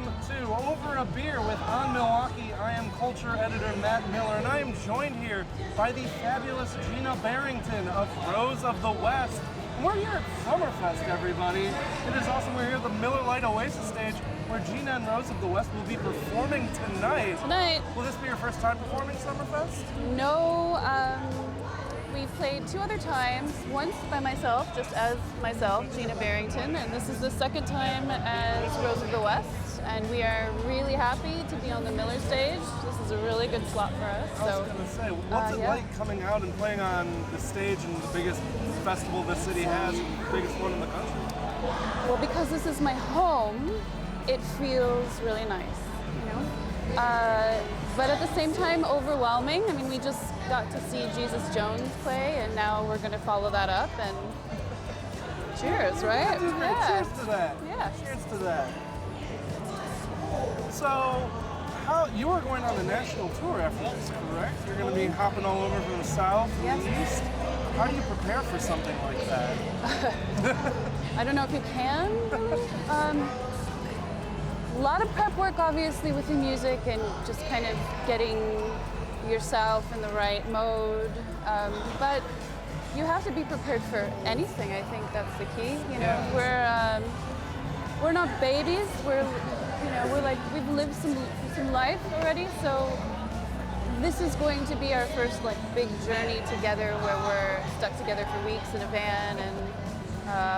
welcome to Over a Beer with On Milwaukee. I am culture editor Matt Mueller, and I am joined here by the fabulous Gina Barrington of Rose of the West. And we're here at Summerfest, everybody. It is awesome. We're here at the Miller Lite Oasis stage, where Gina and Rose of the West will be performing tonight. Will this be your first time performing Summerfest? No, we've played 2 other times, once by myself, just as myself, Gina Barrington, and this is the second time as Rose of the West, and we are really happy to be on the Miller stage. This is a really good slot for us. I was going to say, what's it like coming out and playing on the stage in the biggest festival this city has, and the biggest one in the country? Well, because this is my home, it feels really nice, you know? But at the same time, overwhelming. I mean, we just got to see Jesus Jones play, and now we're going to follow that up, and cheers, right? Yeah. Cheers to that. Yeah. Cheers to that. So, you are going on the national tour after this, correct? You're going to be hopping all over from the south to the east. How do you prepare for something like that? I don't know if you can, really. A lot of prep work, obviously, with the music and just kind of getting yourself in the right mode. But you have to be prepared for anything. I think that's the key. You know, we're not babies. We're like, we've lived some life already. So this is going to be our first like big journey together, where we're stuck together for weeks in a van, and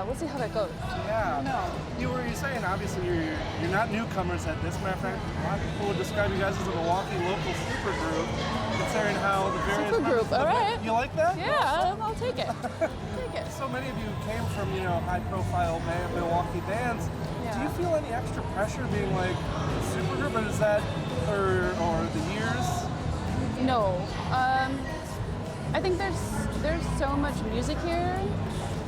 we'll see how that goes. Yeah. You were saying, obviously, you're not newcomers at this. Matter of fact, a lot of people would describe you guys as a Milwaukee local supergroup, considering how the various supergroup. All right. You like that? Yeah, I'll take it. Take it. So many of you came from high-profile Milwaukee bands. Yeah. Do you feel any extra pressure being like a supergroup, or is that, or the years? No. I think there's so much music here,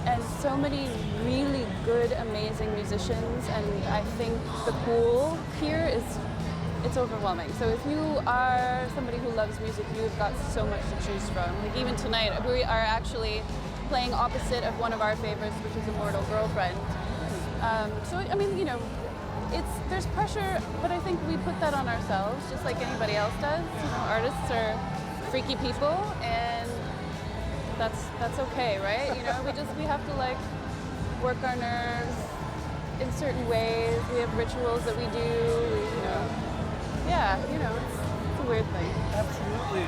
and so many really good, amazing musicians, and I think the pool here it's overwhelming. So if you are somebody who loves music, you've got so much to choose from. Like even tonight, we are actually playing opposite of one of our favorites, which is Immortal Girlfriend. So I mean, there's pressure, but I think we put that on ourselves, just like anybody else does. You know, artists are freaky people, and that's okay, right? You know, we have to like work our nerves in certain ways. We have rituals that we do. It's a weird thing. Absolutely.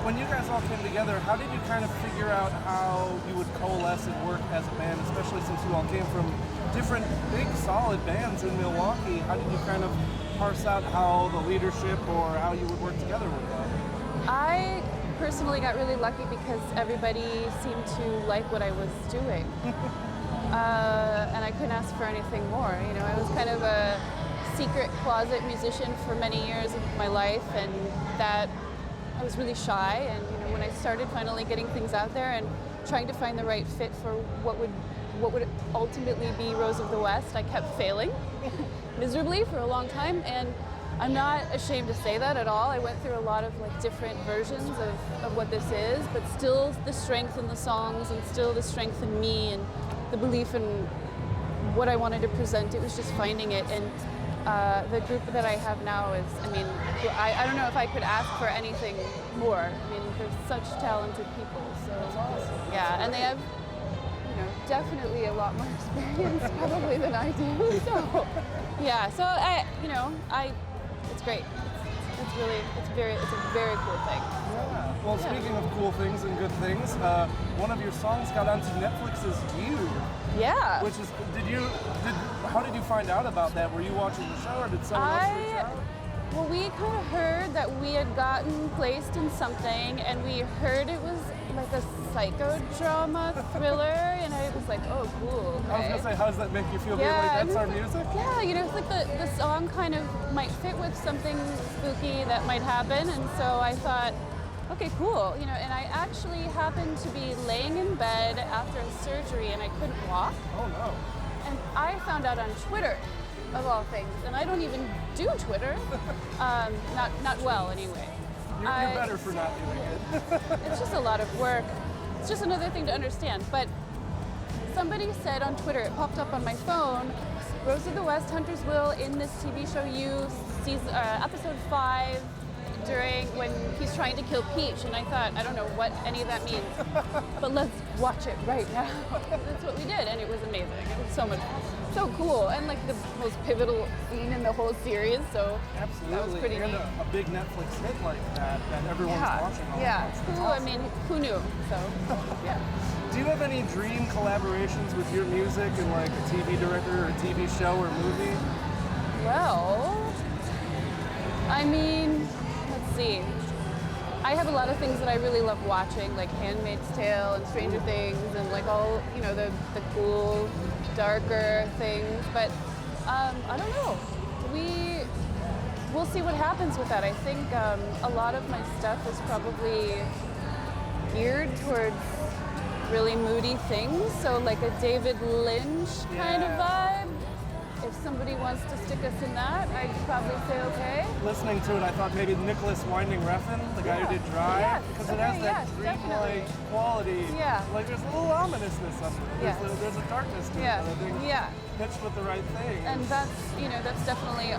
When you guys all came together, how did you kind of figure out how you would coalesce and work as a band, especially since you all came from different big solid bands in Milwaukee? How did you kind of parse out how the leadership or how you would work together with them? I personally got really lucky because everybody seemed to like what I was doing. And I couldn't ask for anything more. You know, I was kind of a secret closet musician for many years of my life, and that I was really shy. And when I started finally getting things out there and trying to find the right fit for what would ultimately be Rose of the West, I kept failing miserably for a long time, and I'm not ashamed to say that at all. I went through a lot of like different versions of what this is, but still the strength in the songs, and still the strength in me, and the belief in what I wanted to present. It was just finding it, and the group that I have now is, I mean, I don't know if I could ask for anything more. I mean, they're such talented people, so yeah, and they have definitely a lot more experience probably than I do. So yeah, so it's great. It's a very cool thing. Yeah. Well, speaking of cool things and good things, one of your songs got onto Netflix's You. Yeah. Which is, how did you find out about that? Were you watching the show, or did someone else reach out? Well, we kind of heard that we had gotten placed in something, and we heard it was like a psychodrama thriller, and I was like, oh, cool. Okay. I was gonna say, how does that make you feel? Being like, that's our music? Yeah, it's like the song kind of might fit with something spooky that might happen, and so I thought, okay, cool. And I actually happened to be laying in bed after a surgery, and I couldn't walk. Oh no. And I found out on Twitter, of all things, and I don't even do Twitter, not well anyway. You're better for not doing it. It's just a lot of work. It's just another thing to understand. But somebody said on Twitter, it popped up on my phone, Rose of the West, Hunter's Will in this TV show used episode 5 during when he's trying to kill Peach, and I thought, I don't know what any of that means, but let's watch it right now. That's what we did, and it was amazing. It was so much fun. So cool, and like the most pivotal scene in the whole series, so absolutely. That was pretty and neat. a big Netflix hit like that everyone's watching all Yeah, the time. I mean, who knew? So, yeah. Do you have any dream collaborations with your music in like a TV director or a TV show or movie? Well, I mean, let's see. I have a lot of things that I really love watching, like Handmaid's Tale and Stranger Things and like all, you know, the cool, darker things. But I don't know. We'll see what happens with that. I think a lot of my stuff is probably geared towards really moody things. So like a David Lynch kind of vibe. If somebody wants to stick us in that, I'd probably say okay. Listening to it, I thought maybe Nicholas Winding Refn, the guy who did Drive, because it has that dreamlike quality. Yeah. Like there's a little ominousness of it. There's a darkness to it. I think pitched with the right thing. And that's definitely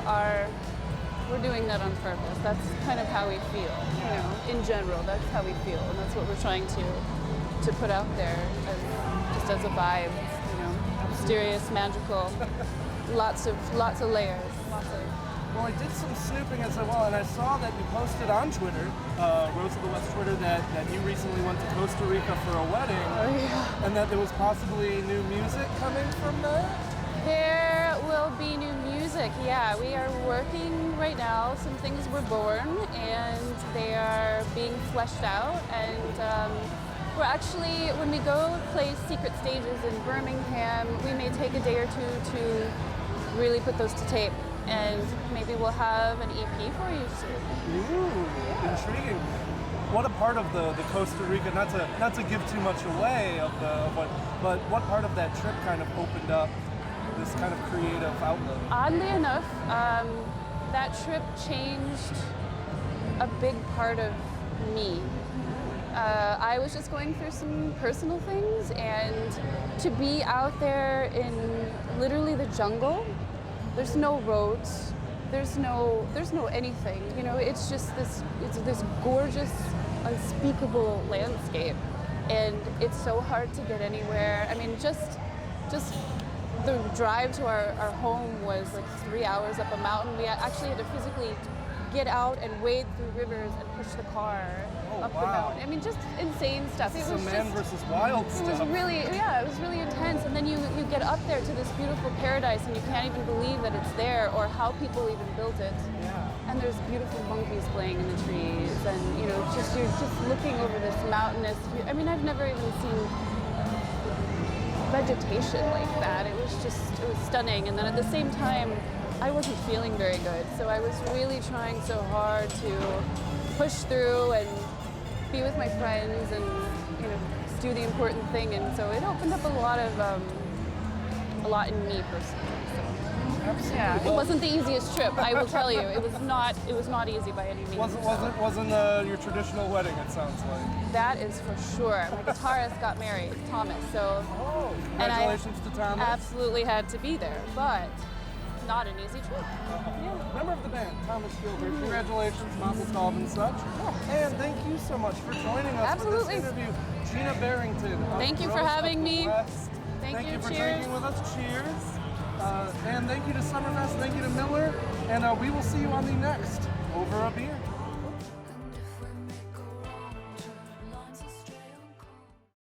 we're doing that on purpose. That's kind of how we feel, you know, in general. That's how we feel, and that's what we're trying to put out there just as a vibe, you know, mysterious, magical. Lots of layers. Well, I did some snooping as well, and I saw that you posted on Twitter, Rose of the West Twitter, that you recently went to Costa Rica for a wedding. Oh, yeah. And that there was possibly new music coming from that? There will be new music, yeah. We are working right now. Some things were born, and they are being fleshed out. And we're actually, when we go play secret stages in Birmingham, we may take a day or two to really put those to tape, and maybe we'll have an EP for you soon. Ooh, intriguing. What a part of the Costa Rica, not to give too much away but what part of that trip kind of opened up this kind of creative outlet? Oddly enough, that trip changed a big part of me. I was just going through some personal things, and to be out there in literally the jungle, there's no roads, there's no anything, you know, it's this gorgeous, unspeakable landscape, and it's so hard to get anywhere. I mean, just the drive to our home was like 3 hours up a mountain. We actually had to physically get out and wade through rivers and push the car up the mountain. I mean, just insane stuff. It was man versus wild stuff. It was really intense. And then you get up there to this beautiful paradise, and you can't even believe that it's there or how people even built it. Yeah. And there's beautiful monkeys playing in the trees, and you know, you're just looking over this mountainous. I mean, I've never even seen vegetation like that. It was stunning. And then at the same time, I wasn't feeling very good, so I was really trying so hard to push through and be with my friends and, you know, do the important thing. And so it opened up a lot in me personally. So. Absolutely. Yeah, it wasn't the easiest trip, I will tell you. It was not easy by any means. Wasn't your traditional wedding, it sounds like. That is for sure. My guitarist got married, Thomas. So congratulations to Thomas. Absolutely had to be there, but not an easy trip. Yeah. Member of the band, Thomas Gilbert. Congratulations, Mazel Tov and such. Yeah. And thank you so much for joining us for this interview. Gina Barrington. Thank you for having me. Thank you for drinking with us. Cheers. And thank you to Summerfest. Thank you to Miller. And we will see you on the next Over a Beer.